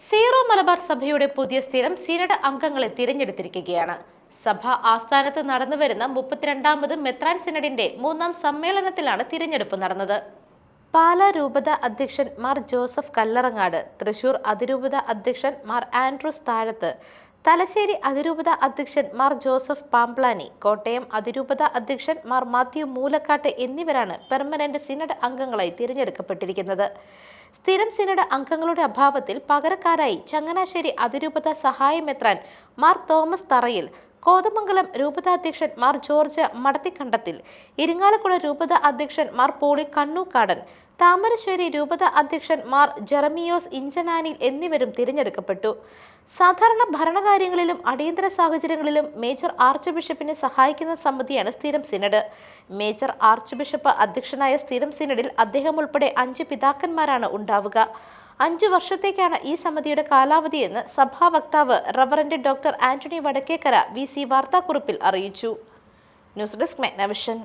Zero Malabar സഭയുടെ പുതിയ സ്ഥിരം സിനഡ് അംഗങ്ങളെ തിരഞ്ഞെടുത്തിരിക്കുകയാണ്. സഭ ആസ്ഥാനത്ത് നടന്നുവരുന്ന 32ാമത് മെത്രാൻ സിനഡിന്റെ 3ാം സമ്മേളനത്തിലാണ് തിരഞ്ഞെടുപ്പ് നടന്നത്. പാലാ രൂപത അധ്യക്ഷൻ മാർ ജോസഫ് കല്ലറങ്ങാട്, തൃശൂർ അതിരൂപത അധ്യക്ഷൻ മാർ ആൻഡ്രൂസ് താഴത്ത്, തലശ്ശേരി അതിരൂപത അധ്യക്ഷൻ മാർ ജോസഫ് പാംപ്ലാനി, കോട്ടയം അതിരൂപത അധ്യക്ഷൻ മാർ മാത്യു മൂലക്കാട്ട് എന്നിവരാണ് പെർമനന്റ് സിനഡ് അംഗങ്ങളായി തിരഞ്ഞെടുക്കപ്പെട്ടിരിക്കുന്നത്. സ്ഥിരം സിനഡ് അംഗങ്ങളുടെ അഭാവത്തിൽ പകരക്കാരായി ചങ്ങനാശ്ശേരി അതിരൂപത സഹായ മെത്രാൻ മാർ തോമസ് തറയിൽ, കോതമംഗലം രൂപത അധ്യക്ഷൻ മാർ ജോർജ് മടത്തിക്കണ്ടത്തിൽ, ഇരിങ്ങാലക്കുട രൂപത അധ്യക്ഷൻ മാർ പോളി കണ്ണൂക്കാടൻ, താമരശ്ശേരി രൂപത അധ്യക്ഷൻ മാർ ജെറമിയോസ് ഇഞ്ചനാനിൽ എന്നിവരും തിരഞ്ഞെടുക്കപ്പെട്ടു. സാധാരണ ഭരണകാര്യങ്ങളിലും അടിയന്തര സാഹചര്യങ്ങളിലും മേജർ ആർച്ച് ബിഷപ്പിനെ സഹായിക്കുന്ന സമിതിയാണ് സ്ഥിരം സിനഡ്. മേജർ ആർച്ച് ബിഷപ്പ് അധ്യക്ഷനായ സ്ഥിരം സിനഡിൽ അദ്ദേഹം ഉൾപ്പെടെ 5 പിതാക്കന്മാരാണ് ഉണ്ടാവുക. 5 വർഷത്തേക്കാണ് ഈ സമിതിയുടെ കാലാവധിയെന്ന് സഭാ വക്താവ് reverend doctor Antony Vadakkekara VC വാർത്താക്കുറിപ്പിൽ അറിയിച്ചു. News desk മെഗ്നവിഷൻ.